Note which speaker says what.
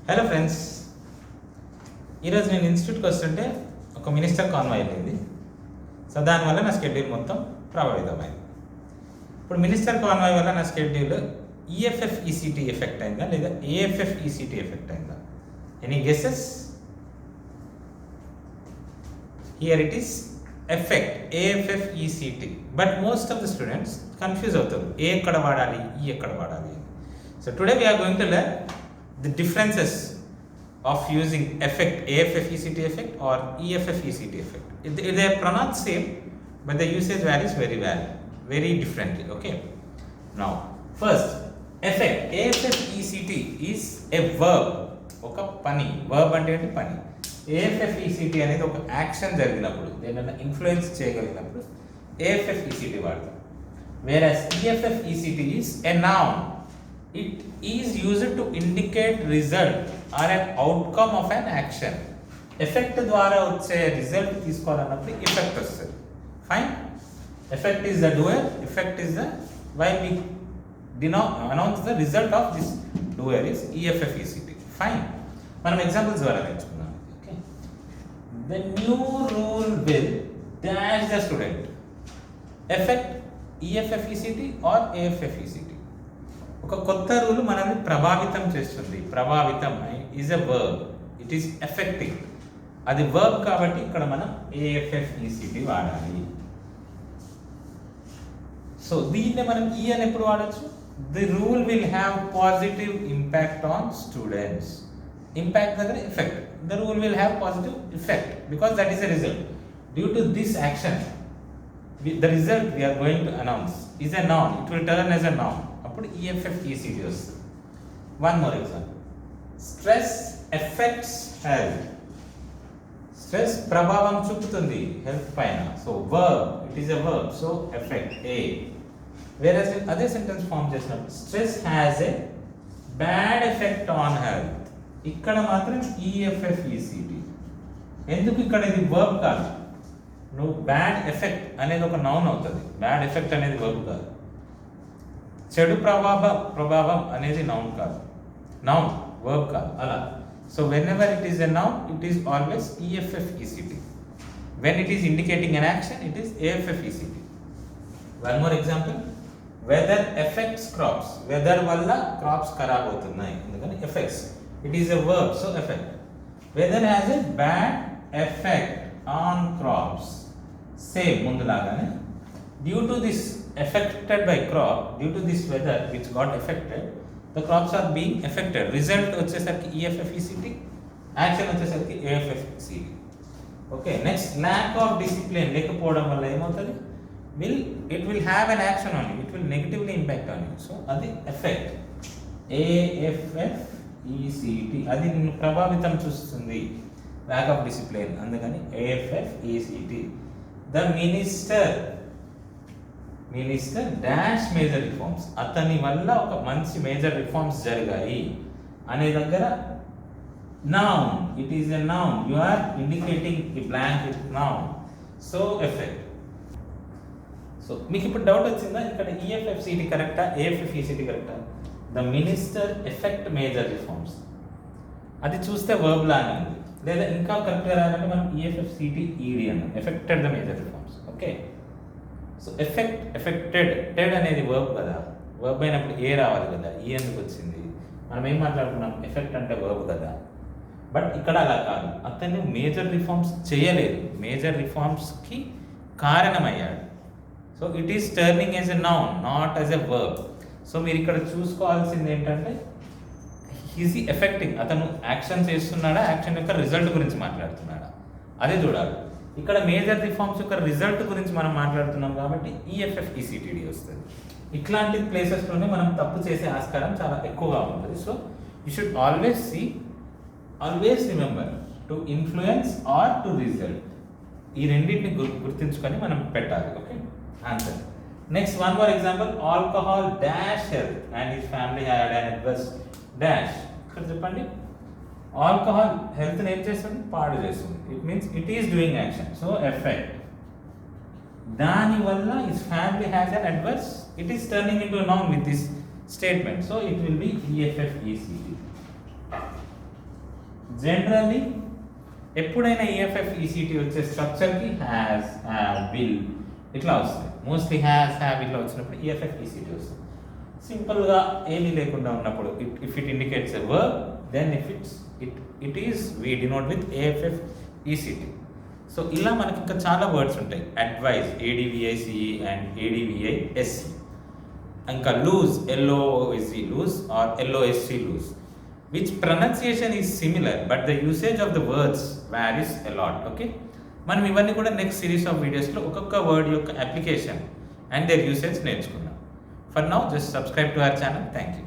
Speaker 1: Hello friends, ఈరోజు నేను ఇన్స్టిట్యూట్కి వస్తుంటే ఒక మినిస్టర్ కాన్వాయ్ వెళ్ళింది. సో దానివల్ల నా షెడ్యూల్ మొత్తం ప్రభావితమైంది. ఇప్పుడు మినిస్టర్ కాన్వాయ్ వల్ల నా షెడ్యూల్ ఈఎఫ్ఎఫ్ ఈసీటీ ఎఫెక్ట్ అయిందా లేదా ఏఎఫ్ఎఫ్ ఈసీటీ ఎఫెక్ట్ అయిందా? Any guesses? Here it is effect A F F E C T. But most of the students confuse అవుతారు, ఏ ఎక్కడ వాడాలి, ఈ ఎక్కడ వాడాలి. So today we're going to learn the differences of using effect AFF ECT effect or EFF ECT effect. They are pronounced same, but the usage varies very differently. Okay. Now, first, effect AFF ECT is a verb. ఒక పని, verb అంటే పని. AFF ECT అనేది ఒక action జరిగినప్పుడు, దేనిని influence చేయగలిగినప్పుడు AFF ECT వాడతాం. Whereas EFF ECT is a noun. It is used to indicate result or an outcome of an action. Effect ద్వారా వచ్చే రిజల్ట్ తీసుకోవాలన్నప్పుడు ఎఫెక్ట్ వస్తుంది. Fine. Effect is the doer, effect is the why we announce the result of this doer is E F F E C T. Fine. మనం examples ద్వారా నేర్చుకుందాం. Okay. The new rule will dash the student. Effect E F F E C T or A F F E C T. ఒక కొత్త రూల్ మనల్ని ప్రభావితం చేస్తుంది. ప్రభావితం is a verb, it is affecting. అది వర్బ్ కాబట్టి ఇక్కడ మనం ఏఎఫ్ఎఫ్ ఈసీటీ వాడాలి. సో దీన్నే మనం ఈ అని ఎప్పుడు వాడచ్చు? The rule will have positive impact on students. Impact దగ్గర effect. The rule will have positive effect because that is a result. Due to this action the result we are going to announce is a noun. It will turn as a noun. అప్పుడు EFF ECT వస్తుంది. One more example. Stress affects health. Stress ప్రభావం చూపుతుంది health పైన. So verb, it is a verb. So affect A. Whereas అదే sentence form చేసినప్పుడు stress has a bad effect on health. ఇక్కడ మాత్రం EFF ECT. ఎందుకు ఇక్కడ ఇది verb కాదు? నువ్వు బ్యాడ్ ఎఫెక్ట్ అనేది ఒక నౌన్ అవుతుంది. బ్యాడ్ ఎఫెక్ట్ అనేది వర్బ్ కాదు. చెడు ప్రభావం అనేది నౌన్ కాదు, నౌన్ వర్బ్ కాదు అలా. So whenever it is a noun it is always E F F E C T. When it is indicating an action it is A F F E C T. One more example. Weather affects crops. Weather వల్ల crops ఖరాబ్ అవుతున్నాయి, ఎందుకని affects. It is a verb, so affect. Weather has a bad effect on crops. Same ముందులాగానే due to this affected by crop, due to this weather which got affected the crops are being affected. Result వచ్చేసరికి ఈఎఫ్ఎఫ్ ECT, action వచ్చేసరికి AFF ECT. Okay. Next, lack of discipline లేకపోవడం వల్ల ఏమవుతుంది? It will have an action on you, it will negatively impact on you. So అది effect A F F ECT. అది నిన్ను ప్రభావితం చూస్తుంది, lack of discipline, అందుకని AFF ECT. the minister dash major reforms. అతని వల్ల ఒక మంచి మేజర్ రిఫార్మ్స్ జరిగాయి అనే దగ్గర noun, it is a noun, you are indicating a blank with noun, so effect. So మీకు ఇప్పుడు డౌట్ వచ్చిందా? ఇక్కడ EFF ECT కరెక్టా, AFF ECT కరెక్టా? the minister effect major reforms అది చూస్తే వర్బ్ లానే ఉంది. లేదా ఇంకా కరెక్ట్గా రాయాలంటే మనం ఈఎఫ్ఎఫ్ సిటీ ఈడి అన్నాం, affected the major reforms. Okay. So affected అనేది వర్బ్ కదా, వర్బ్ అయినప్పుడు ఏ రావాలి కదా, ఈ ఎందుకు వచ్చింది? మనం ఏం మాట్లాడుకున్నాం? ఎఫెక్ట్ అంటే వర్బ్ కదా. బట్ ఇక్కడ అలా కాదు, అతను మేజర్ రిఫార్మ్స్ చేయలేదు, మేజర్ రిఫార్మ్స్కి కారణమయ్యాడు. So it is turning as a noun, not as a verb. So మీరు ఇక్కడ చూసుకోవాల్సింది ఏంటంటే ఈజీ ఎఫెక్టింగ్, అతను యాక్షన్ చేస్తున్నాడా, యాక్షన్ యొక్క రిజల్ట్ గురించి మాట్లాడుతున్నాడా, అదే చూడాలి. ఇక్కడ మేజర్ రిఫార్మ్స్ యొక్క రిజల్ట్ గురించి మనం మాట్లాడుతున్నాం కాబట్టి ఈఎఫ్ఎఫ్ ఈసీటీడీ వస్తుంది. ఇట్లాంటి ప్లేసెస్లోనే మనం తప్పు చేసే ఆస్కారం చాలా ఎక్కువగా ఉంటుంది. So you should always remember to influence or to result. ఈ రెండింటిని గుర్తుంచుకొని మనం పెట్టాలి. Okay. Answer. Next, one more example. Alcohol dash health and his family had and adverse dash. ఇక్కడ చెప్పండి. ఆల్కహాల్ హెల్త్ని ఏం చేస్తుంది? పాడు చేస్తుంది. It means it is doing action, so affect. దానివల్ల his family has an adverse, it is turning into noun with this statement, so it will B EFF ECT. Generally ఎప్పుడైనా ఈఎఫ్ఎఫ్ ECT వచ్చే స్ట్రక్చర్కి has, have, will ఇట్లా వస్తాయి. Mostly has, have ఇట్లా వచ్చినప్పుడు ఈఎఫ్ఎఫ్ ECT వస్తుంది. సింపుల్గా ఏమీ లేకుండా ఉన్నప్పుడు if it indicates a verb, then if it is we denote with A F F E C T. So ఇలా మనకి ఇంకా చాలా వర్డ్స్ ఉంటాయి. Advise, A D V I C E and A D V I S E. ఇంకా lose, L O S E lose or L O S E lose, which pronunciation is similar but the usage of the words varies a lot. Okay, మనం ఇవన్నీ కూడా next series of వీడియోస్లో ఒక్కొక్క వర్డ్ యొక్క అప్లికేషన్ అండ్ దేర్ యూసేజ్ నేర్చుకుందాం. For now just subscribe to our channel. Thank you.